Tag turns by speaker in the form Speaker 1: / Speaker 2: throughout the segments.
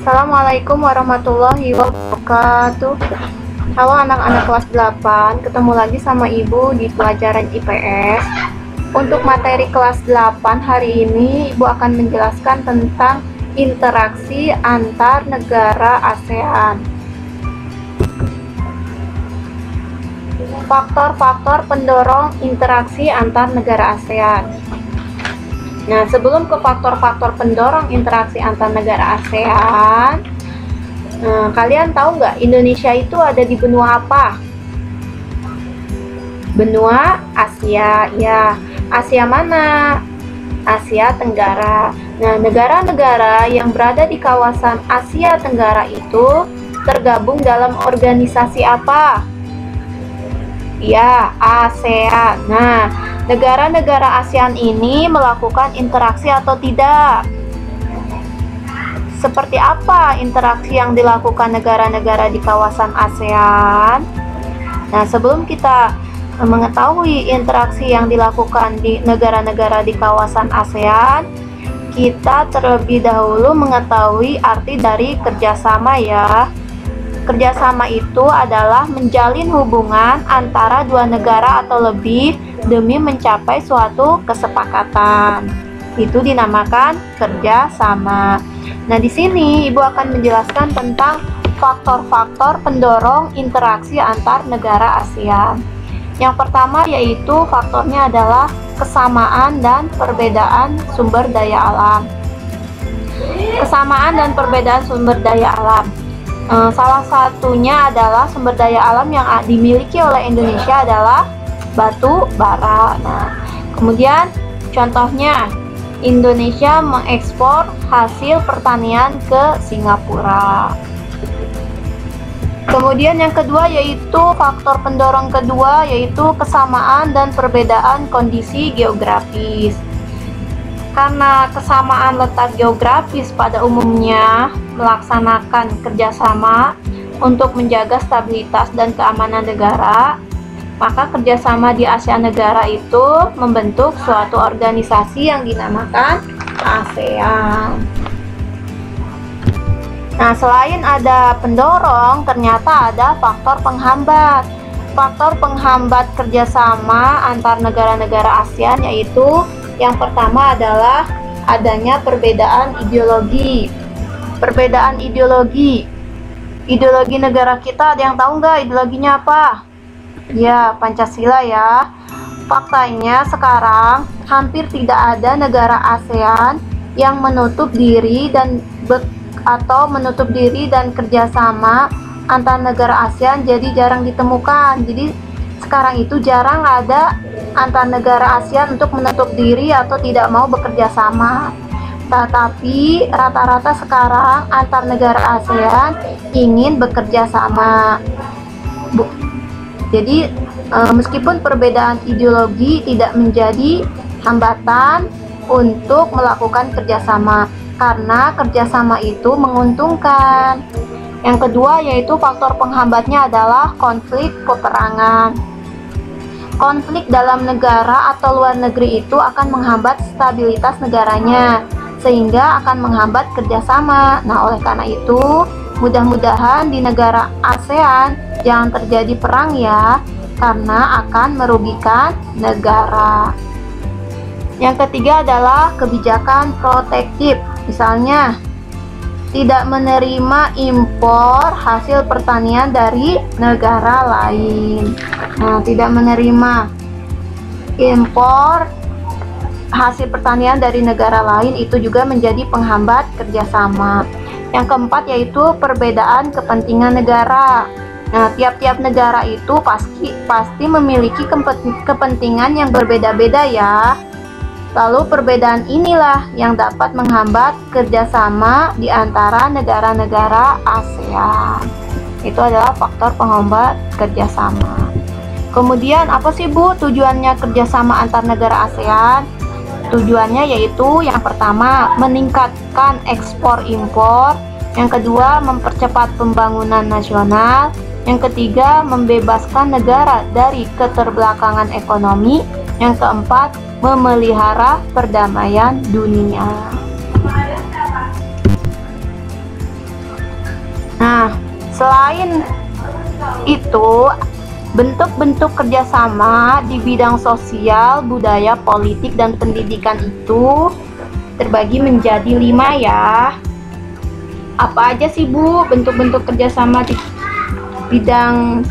Speaker 1: Assalamualaikum warahmatullahi wabarakatuh. Halo anak-anak kelas 8, ketemu lagi sama Ibu di pelajaran IPS. Untuk materi kelas 8 hari ini, Ibu akan menjelaskan tentang interaksi antar negara ASEAN. Faktor-faktor pendorong interaksi antar negara ASEAN. Nah, sebelum ke faktor-faktor pendorong interaksi antar negara ASEAN, kalian tahu nggak Indonesia itu ada di benua apa? Benua Asia, ya. Asia mana? Asia Tenggara. Nah, negara-negara yang berada di kawasan Asia Tenggara itu tergabung dalam organisasi apa? Ya, ASEAN. Nah, negara-negara ASEAN ini melakukan interaksi atau tidak? Seperti apa interaksi yang dilakukan negara-negara di kawasan ASEAN? Nah, sebelum kita mengetahui interaksi yang dilakukan di negara-negara di kawasan ASEAN, kita terlebih dahulu mengetahui arti dari kerjasama, ya. Kerjasama itu adalah menjalin hubungan antara dua negara atau lebih demi mencapai suatu kesepakatan. Itu dinamakan kerjasama. Nah, di sini Ibu akan menjelaskan tentang faktor-faktor pendorong interaksi antar negara ASEAN. Yang pertama yaitu faktornya adalah kesamaan dan perbedaan sumber daya alam. Kesamaan dan perbedaan sumber daya alam. Salah satunya adalah sumber daya alam yang dimiliki oleh Indonesia adalah batu bara. Nah, kemudian contohnya Indonesia mengekspor hasil pertanian ke Singapura. Kemudian yang kedua yaitu faktor pendorong kedua yaitu kesamaan dan perbedaan kondisi geografis. Karena kesamaan letak geografis pada umumnya melaksanakan kerjasama untuk menjaga stabilitas dan keamanan negara, maka kerjasama di ASEAN negara itu membentuk suatu organisasi yang dinamakan ASEAN. Nah, selain ada pendorong, ternyata ada faktor penghambat. Faktor penghambat kerjasama antar negara-negara ASEAN yaitu yang pertama adalah adanya perbedaan ideologi. Perbedaan ideologi. Ideologi negara kita ada yang tahu nggak ideologinya apa? Ya, Pancasila, ya. Faktanya sekarang hampir tidak ada negara ASEAN yang menutup diri dan kerjasama antar negara ASEAN, jadi jarang ditemukan. Jadi sekarang itu jarang ada antar negara ASEAN untuk menutup diri atau tidak mau bekerja sama. Tetapi rata-rata sekarang antar negara ASEAN ingin bekerja sama. Jadi meskipun perbedaan ideologi tidak menjadi hambatan untuk melakukan kerjasama, karena kerjasama itu menguntungkan. Yang kedua yaitu faktor penghambatnya adalah konflik peperangan. Konflik dalam negara atau luar negeri itu akan menghambat stabilitas negaranya, sehingga akan menghambat kerjasama. Nah, oleh karena itu, mudah-mudahan di negara ASEAN jangan terjadi perang, ya, karena akan merugikan negara. Yang ketiga adalah kebijakan protektif. Misalnya, tidak menerima impor hasil pertanian dari negara lain. Nah, tidak menerima impor hasil pertanian dari negara lain itu juga menjadi penghambat kerjasama. Yang keempat yaitu perbedaan kepentingan negara. Nah, tiap-tiap negara itu pasti memiliki kepentingan yang berbeda-beda, ya. Lalu perbedaan inilah yang dapat menghambat kerjasama di antara negara-negara ASEAN. Itu adalah faktor penghambat kerjasama. Kemudian apa sih, Bu, tujuannya kerjasama antar negara ASEAN? Tujuannya yaitu yang pertama meningkatkan ekspor impor, yang kedua mempercepat pembangunan nasional, yang ketiga membebaskan negara dari keterbelakangan ekonomi, yang keempat memelihara perdamaian dunia. Nah, selain itu, bentuk-bentuk kerjasama di bidang sosial, budaya, politik, dan pendidikan itu terbagi menjadi 5 ya. Apa aja sih Bu bentuk-bentuk kerjasama di bidang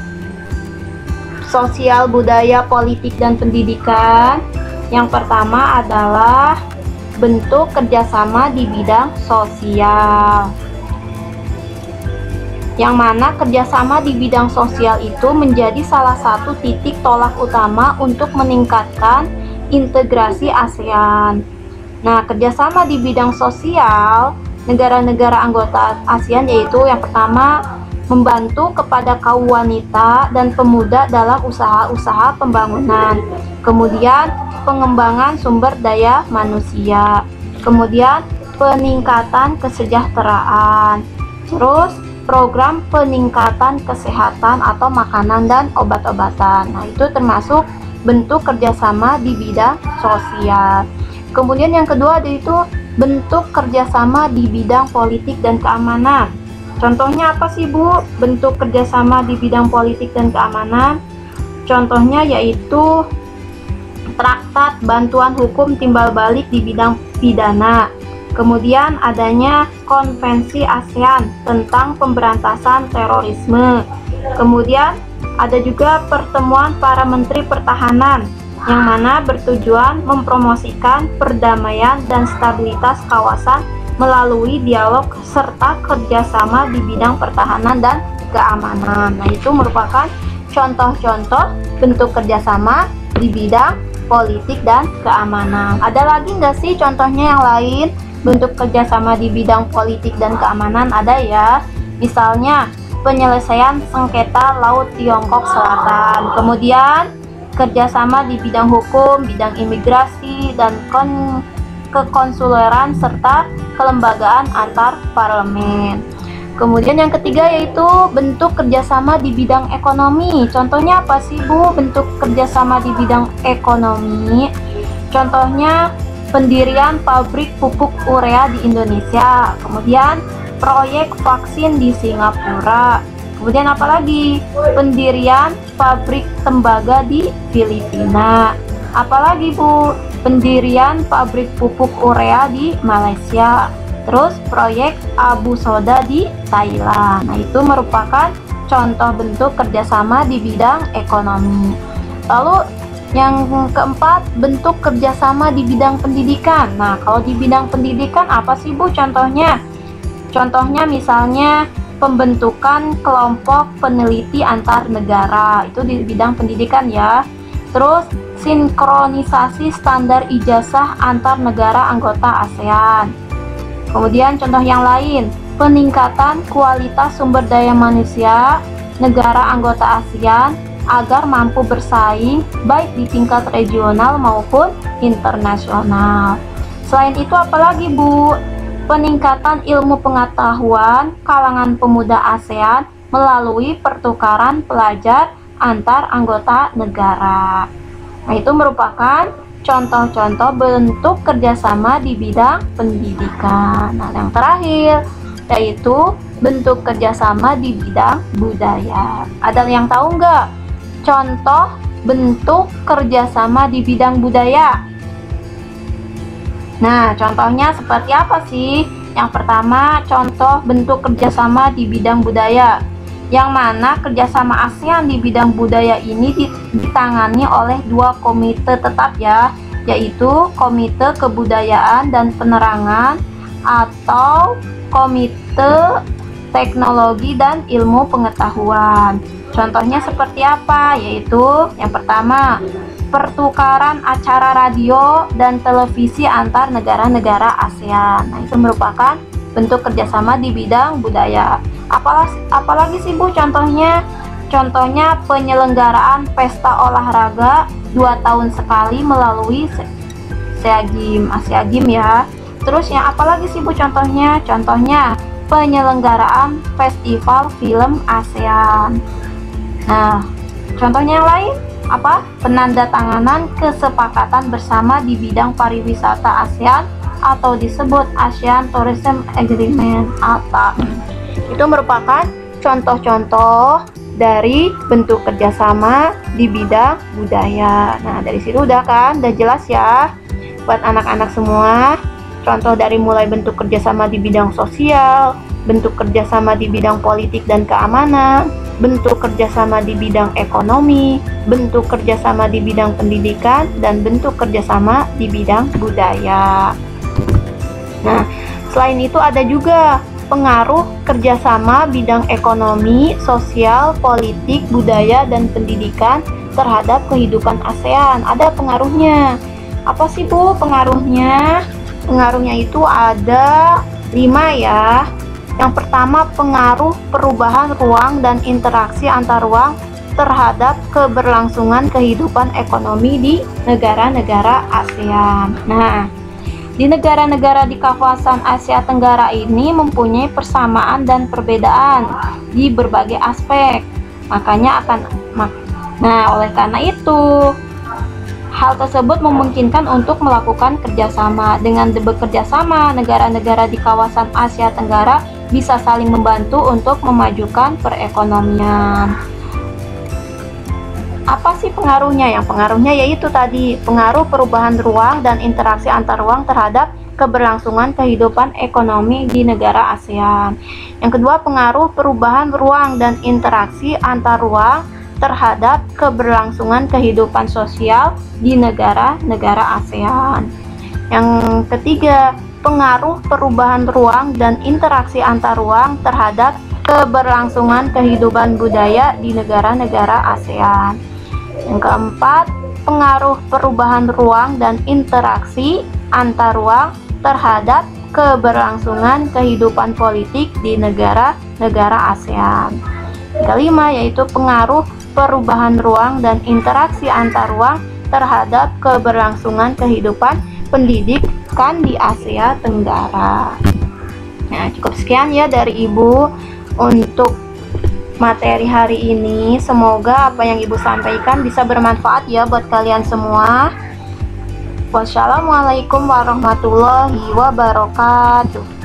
Speaker 1: sosial, budaya, politik, dan pendidikan? Yang pertama adalah bentuk kerjasama di bidang sosial, yang mana kerjasama di bidang sosial itu menjadi salah satu titik tolak utama untuk meningkatkan integrasi ASEAN. Nah, kerjasama di bidang sosial negara-negara anggota ASEAN yaitu yang pertama, membantu kepada kaum wanita dan pemuda dalam usaha-usaha pembangunan. Kemudian, pengembangan sumber daya manusia. Kemudian, peningkatan kesejahteraan. Terus, program peningkatan kesehatan atau makanan dan obat-obatan. Nah, itu termasuk bentuk kerjasama di bidang sosial. Kemudian yang kedua yaitu bentuk kerjasama di bidang politik dan keamanan. Contohnya apa sih Bu bentuk kerjasama di bidang politik dan keamanan? Contohnya yaitu traktat bantuan hukum timbal balik di bidang pidana. Kemudian adanya konvensi ASEAN tentang pemberantasan terorisme. Kemudian ada juga pertemuan para menteri pertahanan yang mana bertujuan mempromosikan perdamaian dan stabilitas kawasan melalui dialog serta kerjasama di bidang pertahanan dan keamanan. Nah, itu merupakan contoh-contoh bentuk kerjasama di bidang politik dan keamanan. Ada lagi nggak sih contohnya yang lain? Bentuk kerjasama di bidang politik dan keamanan ada ya. Misalnya penyelesaian sengketa Laut Tiongkok Selatan. Kemudian kerjasama di bidang hukum, bidang imigrasi, dan kekonsuleran serta kelembagaan antar parlemen. Kemudian yang ketiga yaitu bentuk kerjasama di bidang ekonomi. Contohnya apa sih Bu bentuk kerjasama di bidang ekonomi? Contohnya pendirian pabrik pupuk urea di Indonesia. Kemudian proyek vaksin di Singapura. Kemudian apalagi pendirian pabrik tembaga di Filipina. Apalagi Bu pendirian pabrik pupuk urea di Malaysia. Terus proyek Abu Soda di Thailand. Nah, itu merupakan contoh bentuk kerjasama di bidang ekonomi. Lalu yang keempat, bentuk kerjasama di bidang pendidikan. Nah, kalau di bidang pendidikan apa sih Bu contohnya? Contohnya misalnya pembentukan kelompok peneliti antar negara. Itu di bidang pendidikan ya. Terus sinkronisasi standar ijazah antar negara anggota ASEAN. Kemudian contoh yang lain, peningkatan kualitas sumber daya manusia negara anggota ASEAN agar mampu bersaing baik di tingkat regional maupun internasional. Selain itu apalagi Bu? Peningkatan ilmu pengetahuan kalangan pemuda ASEAN melalui pertukaran pelajar antar anggota negara. Nah, itu merupakan contoh-contoh bentuk kerjasama di bidang pendidikan. Nah, yang terakhir yaitu bentuk kerjasama di bidang budaya. Ada yang tahu nggak contoh bentuk kerjasama di bidang budaya? Nah, contohnya seperti apa sih? Yang pertama, contoh bentuk kerjasama di bidang budaya, yang mana kerjasama ASEAN di bidang budaya ini ditangani oleh dua komite tetap ya, yaitu Komite Kebudayaan dan Penerangan atau Komite Teknologi dan Ilmu Pengetahuan. Contohnya seperti apa? Yaitu yang pertama, pertukaran acara radio dan televisi antar negara-negara ASEAN. Nah, itu merupakan bentuk kerjasama di bidang budaya. Apalagi sih Bu contohnya? Contohnya penyelenggaraan pesta olahraga 2 tahun sekali melalui Asia Games ya. Terus yang apalagi sih Bu contohnya? Contohnya penyelenggaraan festival film ASEAN. Nah, contohnya yang lain apa? Penandatanganan kesepakatan bersama di bidang pariwisata ASEAN atau disebut ASEAN Tourism Agreement ATA. Itu merupakan contoh-contoh dari bentuk kerjasama di bidang budaya. Nah, dari situ udah kan, udah jelas ya buat anak-anak semua. Contoh dari mulai bentuk kerjasama di bidang sosial, bentuk kerjasama di bidang politik dan keamanan, bentuk kerjasama di bidang ekonomi, bentuk kerjasama di bidang pendidikan, dan bentuk kerjasama di bidang budaya. Nah, selain itu ada juga pengaruh kerjasama bidang ekonomi, sosial, politik, budaya, dan pendidikan terhadap kehidupan ASEAN. Ada pengaruhnya. Apa sih Bu pengaruhnya? Pengaruhnya itu ada 5 ya. Yang pertama, pengaruh perubahan ruang dan interaksi antar ruang terhadap keberlangsungan kehidupan ekonomi di negara-negara ASEAN. Nah, di negara-negara di kawasan Asia Tenggara ini mempunyai persamaan dan perbedaan di berbagai aspek. Oleh karena itu, hal tersebut memungkinkan untuk melakukan kerjasama. Dengan bekerjasama, negara-negara di kawasan Asia Tenggara bisa saling membantu untuk memajukan perekonomian. Apa sih pengaruhnya? Yang pengaruhnya yaitu tadi pengaruh perubahan ruang dan interaksi antar ruang terhadap keberlangsungan kehidupan ekonomi di negara ASEAN. Yang kedua, pengaruh perubahan ruang dan interaksi antar ruang terhadap keberlangsungan kehidupan sosial di negara-negara ASEAN. Yang ketiga, pengaruh perubahan ruang dan interaksi antar ruang terhadap keberlangsungan kehidupan budaya di negara-negara ASEAN. Yang keempat, pengaruh perubahan ruang dan interaksi antar ruang terhadap keberlangsungan kehidupan politik di negara-negara ASEAN. Yang kelima, yaitu pengaruh perubahan ruang dan interaksi antar ruang terhadap keberlangsungan kehidupan pendidikan di Asia Tenggara. Nah, cukup sekian ya dari Ibu untuk materi hari ini. Semoga apa yang Ibu sampaikan bisa bermanfaat ya buat kalian semua. Wassalamualaikum warahmatullahi wabarakatuh.